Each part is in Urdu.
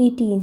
18।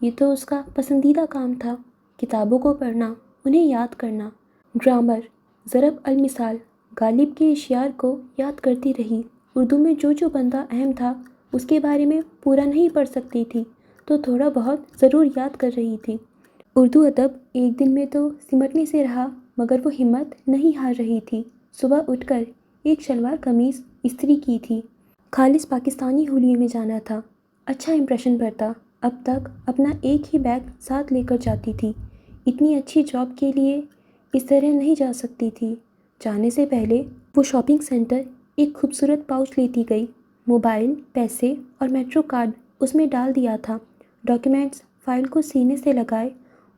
یہ تو اس کا پسندیدہ کام تھا، کتابوں کو پڑھنا، انہیں یاد کرنا۔ گرامر، ضرب المثال، غالب کے اشعار کو یاد کرتی رہی۔ اردو میں جو بندہ اہم تھا اس کے بارے میں پورا نہیں پڑھ سکتی تھی تو تھوڑا بہت ضرور یاد کر رہی تھی۔ اردو ادب ایک دن میں تو سمٹنے سے رہا، مگر وہ ہمت نہیں ہار رہی تھی۔ صبح اٹھ کر ایک شلوار قمیص استری کی تھی۔ خالص پاکستانی ہولیے میں جانا تھا، اچھا امپریشن پڑتا۔ اب تک اپنا ایک ہی بیگ ساتھ لے کر جاتی تھی۔ اتنی اچھی جاب کے لیے اس طرح نہیں جا سکتی تھی۔ جانے سے پہلے وہ شاپنگ سینٹر ایک خوبصورت پاؤچ لیتی گئی۔ موبائل، پیسے اور میٹرو کارڈ اس میں ڈال دیا تھا۔ ڈاکیومنٹس فائل کو سینے سے لگائے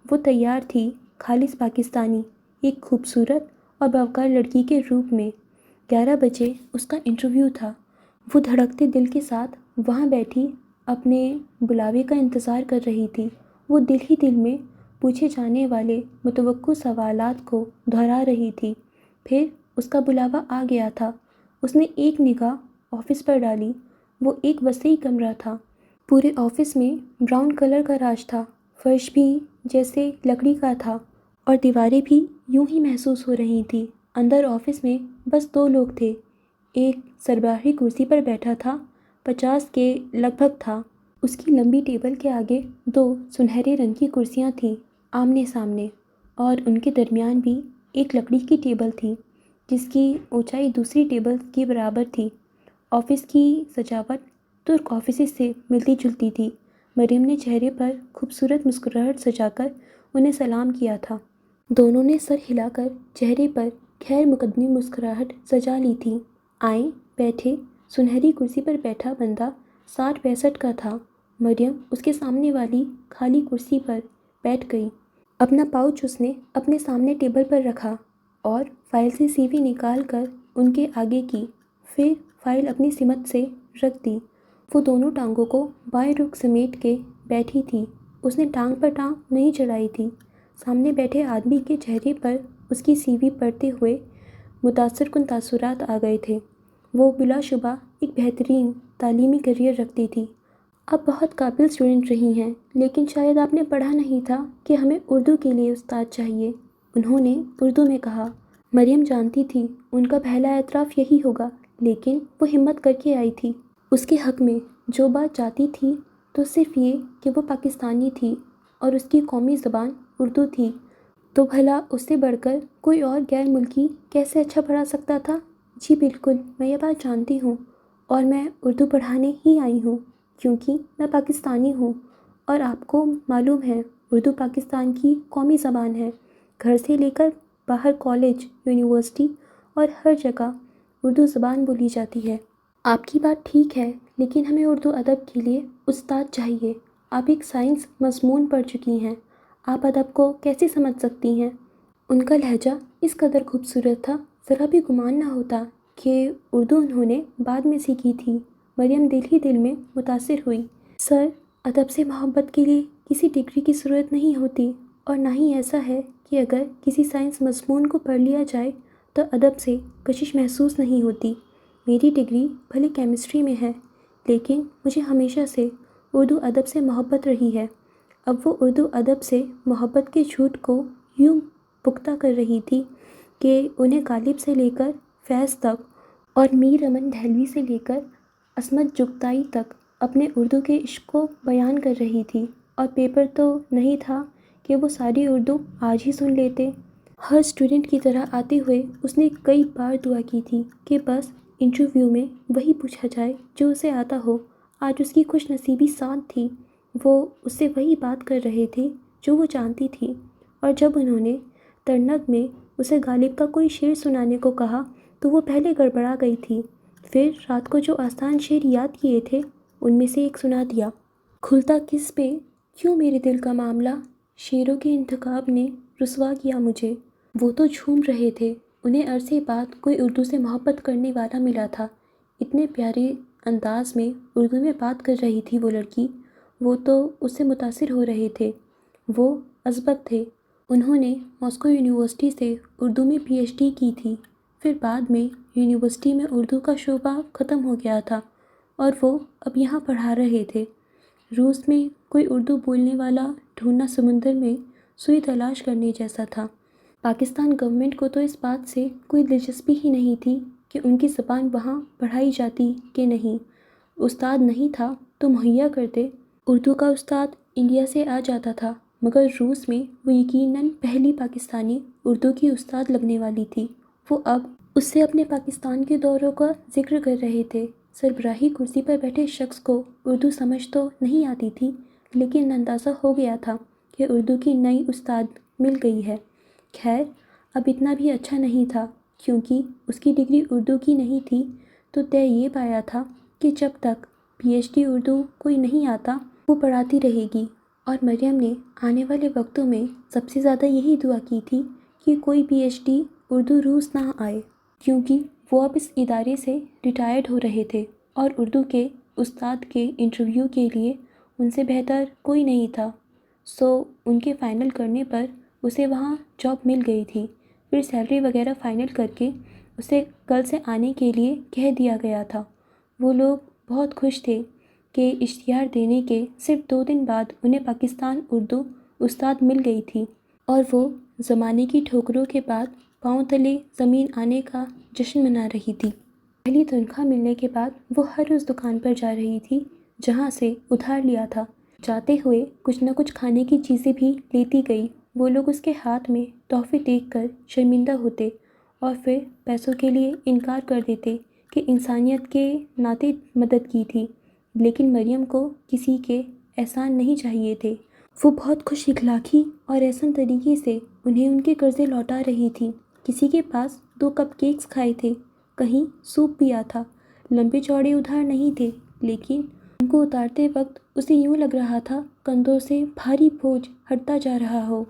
وہ تیار تھی، خالص پاکستانی، ایک خوبصورت اور باوقار لڑکی کے روپ میں۔ 11 بجے اس کا انٹرویو تھا۔ وہ دھڑکتے دل کے ساتھ وہاں بیٹھی اپنے بلاوے کا انتظار کر رہی تھی۔ وہ دل ہی دل میں پوچھے جانے والے متوقع سوالات کو دہرا رہی تھی۔ پھر اس کا بلاوا آ گیا تھا۔ اس نے ایک نگاہ آفس پر ڈالی۔ وہ ایک وسیع کمرہ تھا۔ پورے آفس میں براؤن کلر کا راج تھا۔ فرش بھی جیسے لکڑی کا تھا اور دیواریں بھی یوں ہی محسوس ہو رہی تھیں۔ اندر آفس میں بس 2 لوگ تھے۔ ایک سربراہی کرسی پر بیٹھا تھا، 50 کے لگ بھگ تھا۔ اس کی لمبی ٹیبل کے آگے 2 سنہرے رنگ کی کرسیاں تھیں، آمنے سامنے، اور ان کے درمیان بھی ایک لکڑی کی ٹیبل تھی جس کی اونچائی دوسری ٹیبل کے برابر تھی۔ آفس کی سجاوٹ ترک آفسز سے ملتی جلتی تھی۔ مریم نے چہرے پر خوبصورت مسکراہٹ سجا کر انہیں سلام کیا تھا۔ دونوں نے سر ہلا کر چہرے پر خیر مقدمی مسکراہٹ سجا لی تھی۔ آئیں، بیٹھے۔ سنہری کرسی پر بیٹھا بندہ 60-65 کا تھا۔ مریم اس کے سامنے والی خالی کرسی پر بیٹھ گئی۔ اپنا پاؤچ اس نے اپنے سامنے ٹیبل پر رکھا اور فائل سے سی وی نکال کر ان کے آگے کی، پھر فائل اپنی سمت سے رکھ دی۔ وہ دونوں ٹانگوں کو بائیں رخ سمیٹ کے بیٹھی تھی۔ اس نے ٹانگ پر ٹانگ نہیں چڑھائی تھی۔ سامنے بیٹھے آدمی کے چہرے پر اس کی سی وی پڑھتے ہوئے متاثر کن تاثرات آ گئے تھے۔ وہ بلا شبہ ایک بہترین تعلیمی کیریئر رکھتی تھی۔ آپ بہت قابل اسٹوڈنٹ رہی ہیں، لیکن شاید آپ نے پڑھا نہیں تھا کہ ہمیں اردو کے لیے استاد چاہیے، انہوں نے اردو میں کہا۔ مریم جانتی تھی ان کا پہلا اعتراف یہی ہوگا، لیکن وہ ہمت کر کے آئی تھی۔ اس کے حق میں جو بات چاہتی تھی تو صرف یہ کہ وہ پاکستانی تھی اور اس کی قومی زبان اردو تھی، تو بھلا اس سے بڑھ کر کوئی اور غیر ملکی کیسے اچھا پڑھا سکتا تھا؟ جی بالکل، میں یہ بات جانتی ہوں، اور میں اردو پڑھانے ہی آئی ہوں کیونکہ میں پاکستانی ہوں، اور آپ کو معلوم ہے اردو پاکستان کی قومی زبان ہے۔ گھر سے لے کر باہر کالج، یونیورسٹی اور ہر جگہ اردو زبان بولی جاتی ہے۔ آپ کی بات ٹھیک ہے، لیکن ہمیں اردو ادب کے لیے استاد چاہیے۔ آپ ایک سائنس مضمون پڑھ چکی ہیں، آپ ادب کو کیسے سمجھ سکتی ہیں؟ ان کا لہجہ اس قدر خوبصورت تھا، ذرا بھی گمان نہ ہوتا کہ اردو انہوں نے بعد میں سیکھی تھی۔ مریم دل ہی دل میں متاثر ہوئی۔ سر، ادب سے محبت کے لیے کسی ڈگری کی ضرورت نہیں ہوتی، اور نہ ہی ایسا ہے کہ اگر کسی سائنس مضمون کو پڑھ لیا جائے تو ادب سے کشش محسوس نہیں ہوتی۔ میری ڈگری بھلے کیمسٹری میں ہے، لیکن مجھے ہمیشہ سے اردو ادب سے محبت رہی ہے۔ اب وہ اردو ادب سے محبت کے جھوٹ کو یوں پختہ کر رہی تھی کہ انہیں غالب سے لے کر فیض تک اور میر امن دہلوی سے لے کر عصمت چغتائی تک اپنے اردو کے عشق کو بیان کر رہی تھی، اور پیپر تو نہیں تھا کہ وہ ساری اردو آج ہی سن لیتے۔ ہر اسٹوڈنٹ کی طرح آتے ہوئے اس نے کئی بار دعا کی تھی کہ بس انٹرویو میں وہی پوچھا جائے جو اسے آتا ہو۔ آج اس کی خوش نصیبی ساتھ تھی۔ وہ اس سے وہی بات کر رہے تھے جو وہ جانتی تھی، اور جب انہوں نے ترنگ میں اسے غالب کا کوئی شعر سنانے کو کہا تو وہ پہلے گڑبڑا گئی تھی، پھر رات کو جو آسان شعر یاد کیے تھے ان میں سے ایک سنا دیا۔ کھلتا کس پہ کیوں میرے دل کا معاملہ، شعروں کے انتخاب نے رسوا کیا مجھے۔ وہ تو جھوم رہے تھے، انہیں عرصے بعد کوئی اردو سے محبت کرنے والا ملا تھا۔ اتنے پیارے انداز میں اردو میں بات کر رہی تھی وہ لڑکی، وہ تو اس سے متاثر ہو رہے تھے۔ وہ ازبک تھے۔ انہوں نے ماسکو یونیورسٹی سے اردو میں پی ایچ ڈی کی تھی، پھر بعد میں یونیورسٹی میں اردو کا شعبہ ختم ہو گیا تھا اور وہ اب یہاں پڑھا رہے تھے۔ روس میں کوئی اردو بولنے والا ڈھونڈنا سمندر میں سوئی تلاش کرنے جیسا تھا۔ پاکستان گورنمنٹ کو تو اس بات سے کوئی دلچسپی ہی نہیں تھی کہ ان کی زبان وہاں پڑھائی جاتی کہ نہیں۔ استاد نہیں تھا تو مہیا کرتے۔ اردو کا استاد انڈیا سے آ جاتا تھا، مگر روس میں وہ یقیناً پہلی پاکستانی اردو کی استاد لگنے والی تھی۔ وہ اب اس سے اپنے پاکستان کے دوروں کا ذکر کر رہے تھے۔ سربراہی کرسی پر بیٹھے شخص کو اردو سمجھ تو نہیں آتی تھی، لیکن اندازہ ہو گیا تھا کہ اردو کی نئی استاد مل گئی ہے۔ خیر، اب اتنا بھی اچھا نہیں تھا، کیونکہ اس کی ڈگری اردو کی نہیں تھی، تو طے یہ پایا تھا کہ جب تک پی ایچ ڈی اردو کوئی نہیں آتا وہ پڑھاتی رہے گی۔ اور مریم نے آنے والے وقتوں میں سب سے زیادہ یہی دعا کی تھی کہ کوئی پی ایچ ڈی اردو روس نہ آئے، کیونکہ وہ اب اس ادارے سے ریٹائرڈ ہو رہے تھے اور اردو کے استاد کے انٹرویو کے لیے ان سے بہتر کوئی نہیں تھا۔ ان کے فائنل کرنے پر اسے وہاں جاب مل گئی تھی۔ پھر سیلری وغیرہ فائنل کر کے اسے کل سے آنے کے لیے کہہ دیا گیا تھا۔ وہ لوگ بہت خوش تھے کہ اشتہار دینے کے صرف 2 دن بعد انہیں پاکستان اردو استاد مل گئی تھی، اور وہ زمانے کی ٹھوکروں کے بعد پاؤں تلے زمین آنے کا جشن منا رہی تھی۔ پہلی تنخواہ ملنے کے بعد وہ ہر اس دکان پر جا رہی تھی جہاں سے ادھار لیا تھا۔ جاتے ہوئے کچھ نہ کچھ کھانے کی چیزیں بھی لیتی گئی۔ وہ لوگ اس کے ہاتھ میں تحفے دیکھ کر شرمندہ ہوتے اور پھر پیسوں کے لیے انکار کر دیتے کہ انسانیت کے ناطے مدد کی تھی، لیکن مریم کو کسی کے احسان نہیں چاہیے تھے۔ وہ بہت خوش اخلاقی اور احسن طریقے سے انہیں ان کے قرضے لوٹا رہی تھی۔ کسی کے پاس 2 کپ کیکس کھائے تھے، کہیں سوپ پیا تھا۔ لمبے چوڑے ادھار نہیں تھے، لیکن ان کو اتارتے وقت اسے یوں لگ رہا تھا کندھوں سے بھاری بوجھ ہٹتا جا رہا ہو۔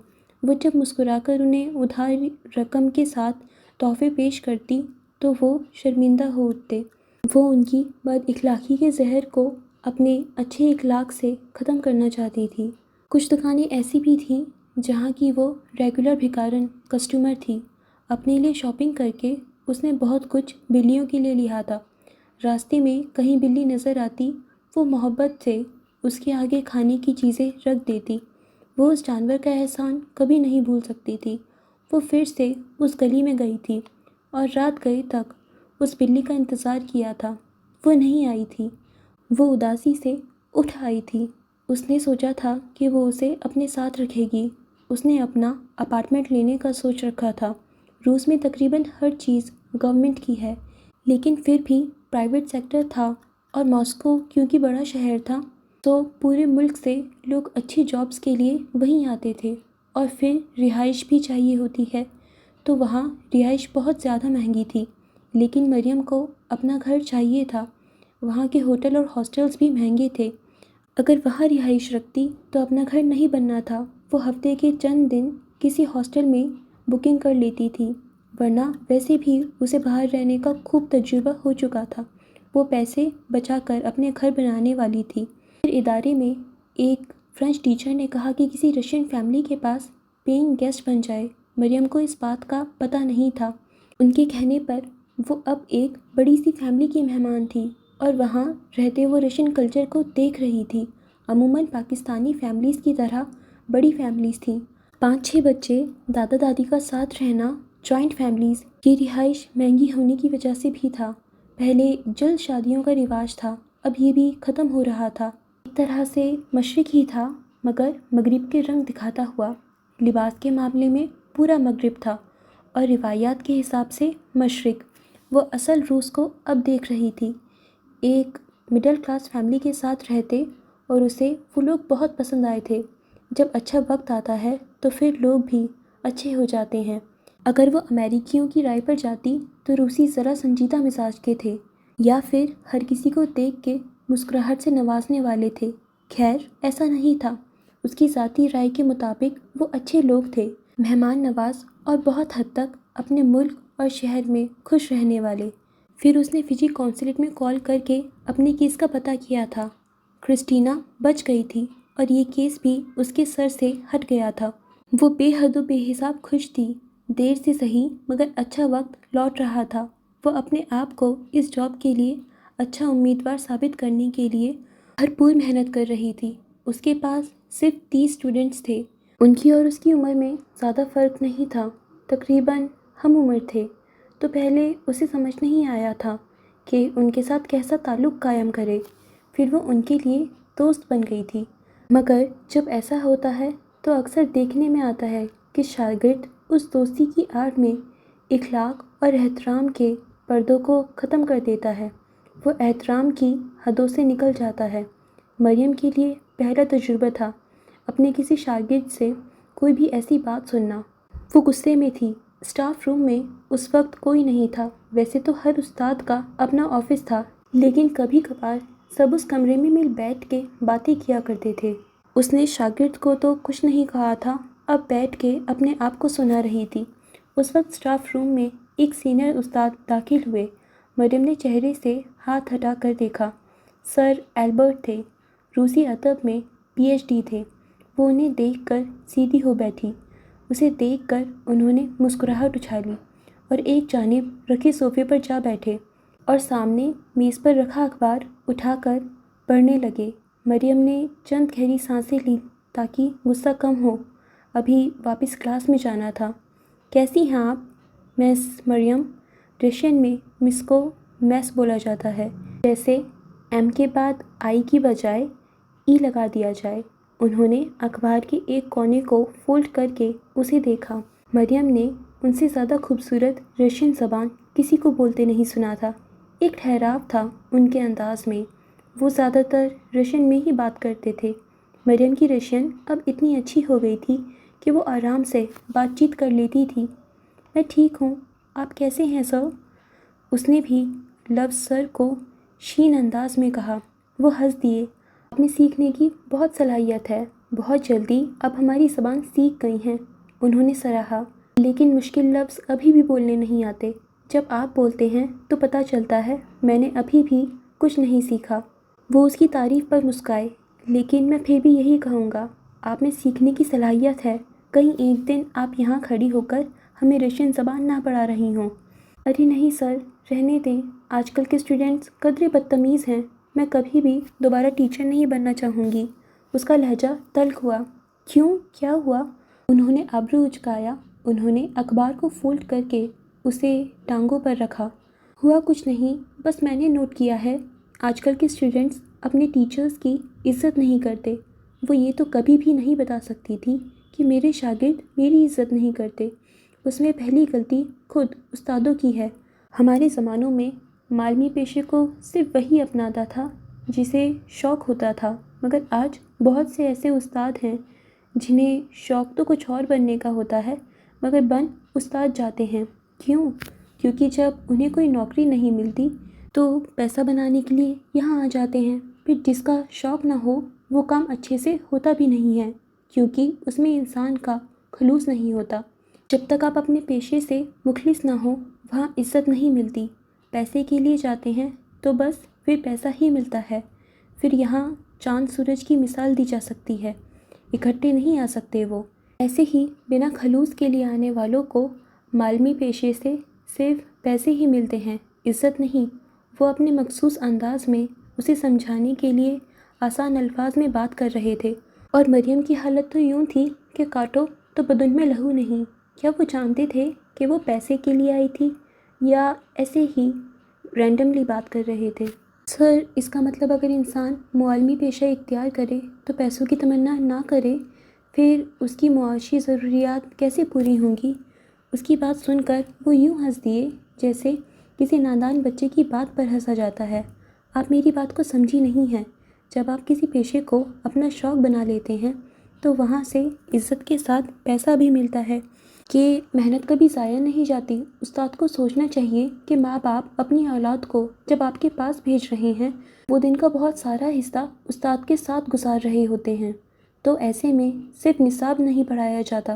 وہ جب مسکرا کر انہیں ادھار رقم کے ساتھ تحفے پیش کرتی تو وہ شرمندہ ہو اٹھتے۔ وہ ان کی بد اخلاقی کے زہر کو اپنے اچھے اخلاق سے ختم کرنا چاہتی تھی۔ کچھ دکانیں ایسی بھی تھیں جہاں کی وہ ریگولر بھکارن کسٹمر تھی۔ اپنے لیے شاپنگ کر کے اس نے بہت کچھ بلیوں کے لیے لیا تھا۔ راستے میں کہیں بلی نظر آتی، وہ محبت سے اس کے آگے کھانے کی چیزیں رکھ دیتی۔ وہ اس جانور کا احسان کبھی نہیں بھول سکتی تھی۔ وہ پھر سے اس گلی میں گئی تھی اور رات گئے تک اس بلی کا انتظار کیا تھا۔ وہ نہیں آئی تھی۔ وہ اداسی سے اٹھ آئی تھی۔ اس نے سوچا تھا کہ وہ اسے اپنے ساتھ رکھے گی۔ اس نے اپنا اپارٹمنٹ لینے کا سوچ رکھا تھا۔ روس میں تقریباً ہر چیز گورنمنٹ کی ہے، لیکن پھر بھی پرائیویٹ سیکٹر تھا، اور ماسکو کیونکہ بڑا شہر تھا تو پورے ملک سے لوگ اچھی جابس کے لیے وہیں آتے تھے، اور پھر رہائش بھی چاہیے ہوتی ہے، تو وہاں رہائش بہت زیادہ مہنگی تھی۔ لیکن مریم کو اپنا گھر چاہیے تھا۔ وہاں کے ہوٹل اور ہاسٹلز بھی مہنگے تھے۔ اگر وہاں رہائش رکھتی تو اپنا گھر نہیں بننا تھا۔ وہ ہفتے کے چند دن کسی ہاسٹل میں بکنگ کر لیتی تھی، ورنہ ویسے بھی اسے باہر رہنے کا خوب تجربہ ہو چکا تھا۔ وہ پیسے بچا کر اپنے گھر بنانے والی تھی۔ پھر ادارے میں ایک فرینچ ٹیچر نے کہا کہ کسی رشین فیملی کے پاس پیئنگ گیسٹ بن جائے۔ مریم کو اس بات کا پتہ نہیں تھا۔ ان کے کہنے پر وہ اب ایک بڑی سی فیملی کی مہمان تھی، اور وہاں رہتے وہ رشین کلچر کو دیکھ رہی تھی۔ عموماً پاکستانی فیملیز کی طرح بڑی فیملیز تھیں۔ 5-6 بچے، دادا دادی کا ساتھ رہنا۔ جوائنٹ فیملیز کی رہائش مہنگی ہونے کی وجہ سے بھی تھا۔ پہلے جلد شادیوں کا رواج تھا، اب یہ بھی ختم ہو رہا تھا۔ ایک طرح سے مشرق ہی تھا، مگر مغرب کے رنگ دکھاتا ہوا۔ لباس کے معاملے میں پورا مغرب تھا، اور روایات کے حساب سے مشرق۔ وہ اصل روس کو اب دیکھ رہی تھی۔ ایک مڈل کلاس فیملی کے ساتھ رہتے، اور اسے وہ لوگ بہت پسند آئے تھے۔ جب اچھا وقت آتا ہے تو پھر لوگ بھی اچھے ہو جاتے ہیں۔ اگر وہ امریکیوں کی رائے پر جاتی تو روسی ذرا سنجیدہ مزاج کے تھے، یا پھر ہر کسی کو دیکھ کے مسکراہٹ سے نوازنے والے تھے۔ خیر، ایسا نہیں تھا۔ اس کی ذاتی رائے کے مطابق وہ اچھے لوگ تھے، مہمان نواز، اور بہت حد تک اپنے ملک اور شہر میں خوش رہنے والے۔ پھر اس نے فجی قونصلیٹ میں کال کر کے اپنے کیس کا پتہ کیا تھا۔ کرسٹینا بچ گئی تھی، اور یہ کیس بھی اس کے سر سے ہٹ گیا تھا۔ وہ بے حد و بے حساب خوش تھی۔ دیر سے صحیح، مگر اچھا وقت لوٹ رہا تھا۔ وہ اپنے آپ کو اس جاب کے لیے اچھا امیدوار ثابت کرنے کے لیے بھرپور محنت کر رہی تھی۔ اس کے پاس صرف 30 اسٹوڈنٹس تھے۔ ان کی اور اس کی عمر میں زیادہ فرق نہیں تھا، تقریباً ہم عمر تھے۔ تو پہلے اسے سمجھ نہیں آیا تھا کہ ان کے ساتھ کیسا تعلق قائم کرے۔ پھر وہ ان کے لیے دوست بن گئی تھی۔ مگر جب ایسا ہوتا ہے تو اکثر دیکھنے میں آتا ہے کہ شاگرد اس دوستی کی آڑ میں اخلاق اور احترام کے پردوں کو ختم کر دیتا ہے۔ وہ احترام کی حدوں سے نکل جاتا ہے۔ مریم کے لیے پہلا تجربہ تھا اپنے کسی شاگرد سے کوئی بھی ایسی بات سننا۔ وہ غصے میں تھی۔ اسٹاف روم میں اس وقت کوئی نہیں تھا۔ ویسے تو ہر استاد کا اپنا آفس تھا، لیکن کبھی کبھار سب اس کمرے میں مل بیٹھ کے باتیں کیا کرتے تھے۔ اس نے شاگرد کو تو کچھ نہیں کہا تھا، اب بیٹھ کے اپنے آپ کو سنا رہی تھی۔ اس وقت اسٹاف روم میں ایک سینئر استاد داخل ہوئے۔ مریم نے چہرے سے ہاتھ ہٹا کر دیکھا۔ سر ایلبرٹ تھے، روسی ادب میں پی ایچ ڈی تھے۔ وہ انہیں دیکھ کر سیدھی ہو بیٹھی۔ اسے دیکھ کر انہوں نے مسکراہٹ اچھالی اور ایک جانب رکھے صوفے پر جا بیٹھے اور سامنے میز پر رکھا اخبار اٹھا کر پڑھنے لگے۔ مریم نے چند گہری سانسیں لیں تاکہ غصہ کم ہو۔ ابھی واپس کلاس میں جانا تھا۔ کیسی ہیں آپ؟ مس مریم۔ رشین میں مس کو میس بولا جاتا ہے، جیسے ایم کے بعد آئی کی بجائے ای لگا دیا جائے۔ انہوں نے اخبار کے ایک کونے کو فولڈ کر کے اسے دیکھا۔ مریم نے ان سے زیادہ خوبصورت رشین زبان کسی کو بولتے نہیں سنا تھا۔ ایک ٹھہراؤ تھا ان کے انداز میں۔ وہ زیادہ تر رشین میں ہی بات کرتے تھے۔ مریم کی رشین اب اتنی اچھی ہو گئی تھی کہ وہ آرام سے بات چیت کر لیتی تھی۔ میں ٹھیک ہوں، آپ کیسے ہیں سر؟ اس نے بھی لفظ سر کو شین انداز میں کہا۔ وہ ہنس دیے۔ آپ میں سیکھنے کی بہت صلاحیت ہے، بہت جلدی آپ ہماری زبان سیکھ گئی ہیں، انہوں نے سراہا۔ لیکن مشکل لفظ ابھی بھی بولنے نہیں آتے۔ جب آپ بولتے ہیں تو پتہ چلتا ہے میں نے ابھی بھی کچھ نہیں سیکھا۔ وہ اس کی تعریف پر مسکرائے۔ لیکن میں پھر بھی یہی کہوں گا، آپ میں سیکھنے کی صلاحیت ہے۔ کہیں ایک دن آپ یہاں کھڑی ہو کر ہمیں رشین زبان نہ پڑھا رہی ہوں۔ ارے نہیں سر، رہنے دیں۔ آج کل کے اسٹوڈنٹس قدرے بدتمیز ہیں۔ میں کبھی بھی دوبارہ ٹیچر نہیں بننا چاہوں گی۔ اس کا لہجہ تلخ ہوا۔ کیوں، کیا ہوا؟ انہوں نے ابرو اچکایا۔ انہوں نے اخبار کو فولڈ کر کے اسے ٹانگوں پر رکھا۔ ہوا کچھ نہیں، بس میں نے نوٹ کیا ہے آج کل کے اسٹوڈنٹس اپنے ٹیچرز کی عزت نہیں کرتے۔ وہ یہ تو کبھی بھی نہیں بتا سکتی تھی کہ میرے شاگرد میری عزت نہیں کرتے۔ اس میں پہلی غلطی خود استادوں کی ہے۔ ہمارے زمانوں میں معلمی پیشے کو صرف وہی اپناتا تھا جسے شوق ہوتا تھا، مگر آج بہت سے ایسے استاد ہیں جنہیں شوق تو کچھ اور بننے کا ہوتا ہے، مگر بن استاد جاتے ہیں۔ کیوں؟ کیونکہ جب انہیں کوئی نوکری نہیں ملتی تو پیسہ بنانے کے لیے یہاں آ جاتے ہیں۔ پھر جس کا شوق نہ ہو وہ کام اچھے سے ہوتا بھی نہیں ہے، کیونکہ اس میں انسان کا خلوص نہیں ہوتا۔ جب تک آپ اپنے پیشے سے مخلص نہ ہو وہاں عزت نہیں ملتی۔ پیسے کے لیے جاتے ہیں تو بس پھر پیسہ ہی ملتا ہے۔ پھر یہاں چاند سورج کی مثال دی جا سکتی ہے، اکٹھے نہیں آ سکتے وہ۔ ایسے ہی بنا خلوص کے لیے آنے والوں کو معلمی پیشے سے صرف پیسے ہی ملتے ہیں، عزت نہیں۔ وہ اپنے مخصوص انداز میں اسے سمجھانے کے لیے آسان الفاظ میں بات کر رہے تھے، اور مریم کی حالت تو یوں تھی کہ کاٹو تو بدن میں لہو نہیں۔ کیا وہ جانتے تھے کہ وہ پیسے کے لیے آئی تھی یا ایسے ہی رینڈملی بات کر رہے تھے؟ سر، اس کا مطلب اگر انسان معلمی پیشہ اختیار کرے تو پیسوں کی تمنا نہ کرے، پھر اس کی معاشی ضروریات کیسے پوری ہوں گی؟ اس کی بات سن کر وہ یوں ہنس دیے جیسے کسی نادان بچے کی بات پر ہنسا جاتا ہے۔ آپ میری بات کو سمجھی نہیں ہیں۔ جب آپ کسی پیشے کو اپنا شوق بنا لیتے ہیں تو وہاں سے عزت کے ساتھ پیسہ بھی ملتا ہے کہ محنت کبھی ضائع نہیں جاتی۔ استاد کو سوچنا چاہیے کہ ماں باپ اپنی اولاد کو جب آپ کے پاس بھیج رہے ہیں وہ دن کا بہت سارا حصہ استاد کے ساتھ گزار رہے ہوتے ہیں، تو ایسے میں صرف نصاب نہیں پڑھایا جاتا،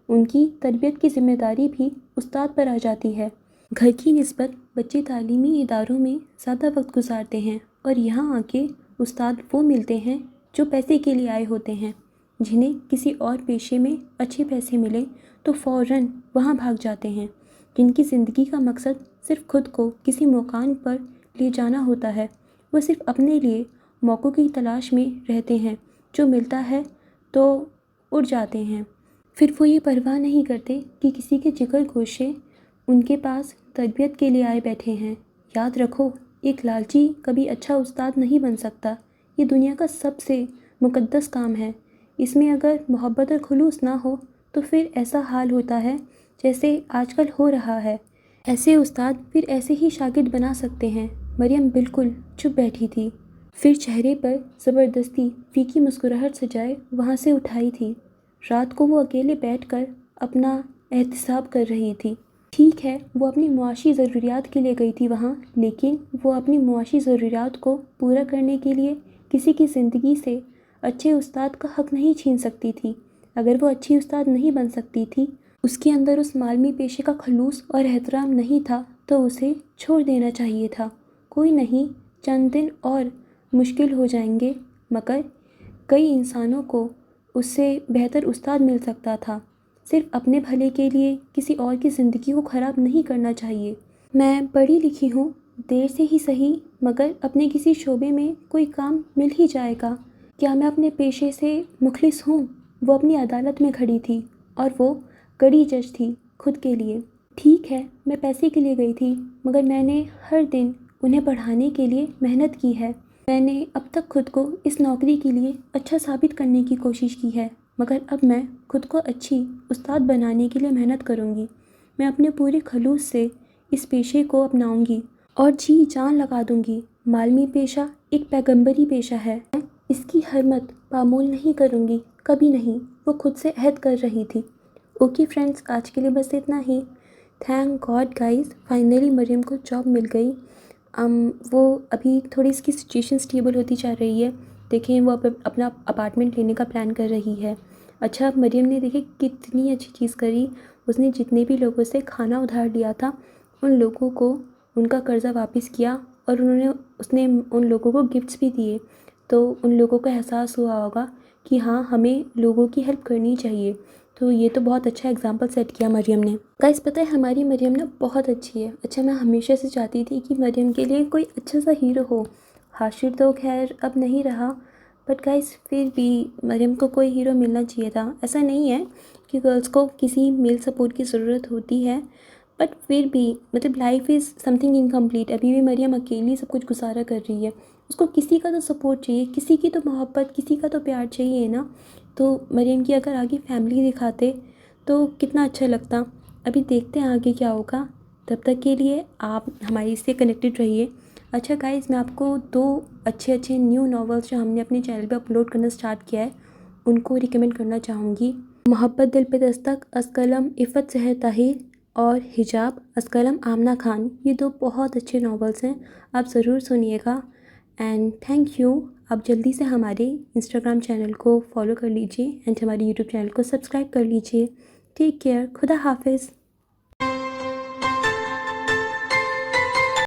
ان کی تربیت کی ذمہ داری بھی استاد پر آ جاتی ہے۔ گھر کی نسبت بچے تعلیمی اداروں میں زیادہ وقت گزارتے ہیں اور یہاں آ کے استاد وہ ملتے ہیں جو پیسے کے لیے آئے ہوتے ہیں۔ جنہیں کسی اور پیشے میں اچھے پیسے ملیں تو فوراً وہاں بھاگ جاتے ہیں۔ جن کی زندگی کا مقصد صرف خود کو کسی مقام پر لے جانا ہوتا ہے، وہ صرف اپنے لیے موقعوں کی تلاش میں رہتے ہیں، جو ملتا ہے تو اڑ جاتے ہیں۔ پھر وہ یہ پرواہ نہیں کرتے کہ کسی کے جگر گوشے ان کے پاس تربیت کے لیے آئے بیٹھے ہیں۔ یاد رکھو، ایک لالچی کبھی اچھا استاد نہیں بن سکتا۔ یہ دنیا کا سب سے مقدس کام ہے۔ اس میں اگر محبت اور خلوص نہ ہو تو پھر ایسا حال ہوتا ہے جیسے آج کل ہو رہا ہے۔ ایسے استاد پھر ایسے ہی شاگرد بنا سکتے ہیں۔ مریم بالکل چپ بیٹھی تھی، پھر چہرے پر زبردستی پھیکی مسکراہٹ سجائے وہاں سے اٹھائی تھی۔ رات کو وہ اکیلے بیٹھ کر اپنا احتساب کر رہی تھی۔ ٹھیک ہے، وہ اپنی معاشی ضروریات کے لیے گئی تھی وہاں، لیکن وہ اپنی معاشی ضروریات کو پورا کرنے کے لیے کسی کی زندگی سے اچھے استاد کا حق نہیں چھین سکتی تھی۔ اگر وہ اچھی استاد نہیں بن سکتی تھی، اس کے اندر اس معلمی پیشے کا خلوص اور احترام نہیں تھا، تو اسے چھوڑ دینا چاہیے تھا۔ کوئی نہیں، چند دن اور مشکل ہو جائیں گے، مگر کئی انسانوں کو اس سے بہتر استاد مل سکتا تھا۔ صرف اپنے بھلے کے لیے کسی اور کی زندگی کو خراب نہیں کرنا چاہیے۔ میں پڑھی لکھی ہوں، دیر سے ہی صحیح، مگر اپنے کسی شعبے میں کوئی کام مل ہی جائے گا۔ کیا میں اپنے پیشے سے مخلص ہوں؟ وہ اپنی عدالت میں کھڑی تھی اور وہ کڑی جج تھی خود کے لیے۔ ٹھیک ہے، میں پیسے کے لیے گئی تھی، مگر میں نے ہر دن انہیں پڑھانے کے لیے محنت کی ہے۔ میں نے اب تک خود کو اس نوکری کے لیے اچھا ثابت کرنے کی کوشش کی ہے، مگر اب میں خود کو اچھی استاد بنانے کے لیے محنت کروں گی۔ میں اپنے پورے خلوص سے اس پیشے کو اپناؤں گی اور جی جان لگا دوں گی۔ معلمی پیشہ ایک پیغمبری پیشہ ہے، میں اس کی حرمت پامال نہیں کروں گی، کبھی نہیں۔ وہ خود سے عہد کر رہی تھی۔ اوکے فرینڈز، آج کے لیے بس اتنا ہی۔ تھینک گاڈ گائز، فائنلی مریم کو جاب مل گئی۔ وہ ابھی تھوڑی اس کی سچویشن اسٹیبل ہوتی جا رہی ہے۔ دیکھیں، وہ اپنا اپارٹمنٹ لینے کا پلان کر رہی ہے۔ اچھا، مریم نے دیکھیں کتنی اچھی چیز کری۔ اس نے جتنے بھی لوگوں سے کھانا ادھار لیا تھا، ان لوگوں کو ان کا قرضہ واپس کیا، اور اس نے ان لوگوں کو گفٹس بھی دیے۔ تو ان لوگوں کو احساس ہوا ہوگا کہ ہاں، ہمیں لوگوں کی ہیلپ کرنی چاہیے۔ تو یہ تو بہت اچھا اگزامپل سیٹ کیا مریم نے۔ گائز، پتہ ہے ہماری مریم نا بہت اچھی ہے۔ اچھا، میں ہمیشہ سے چاہتی تھی کہ مریم کے لیے کوئی اچھا سا ہیرو ہو۔ حاشر تو خیر اب نہیں رہا، بٹ گائز پھر بھی مریم کو کوئی ہیرو ملنا چاہیے تھا۔ ایسا نہیں ہے کہ گرلس کو کسی میل سپورٹ کی ضرورت ہوتی ہے، بٹ پھر بھی مطلب life is some thing incomplete. ابھی بھی مریم اکیلی سب کچھ گزارا کر رہی ہے۔ اس کو کسی کا تو سپورٹ چاہیے، کسی کی تو محبت، کسی کا تو پیار چاہیے نا۔ تو مریم کی اگر آگے فیملی دکھاتے تو کتنا اچھا لگتا۔ ابھی دیکھتے ہیں آگے کیا ہوگا۔ تب تک کے لیے آپ ہماری سے کنیکٹڈ رہیے۔ اچھا گائز، میں آپ کو 2 اچھے نیو ناولس جو ہم نے اپنے چینل پہ اپلوڈ کرنا سٹارٹ کیا ہے، ان کو ریکمینڈ کرنا چاہوں گی۔ محبت دل پہ دستک از قلم عفت سحر طاہر اور حجاب از قلم آمنہ خان۔ یہ 2 بہت اچھے ناولس ہیں، آپ ضرور سنیے گا۔ And thank you. آپ جلدی سے ہمارے انسٹاگرام چینل کو فالو کر لیجیے اینڈ ہمارے یوٹیوب چینل کو سبسکرائب کر لیجیے۔ ٹیک کیئر، خدا حافظ۔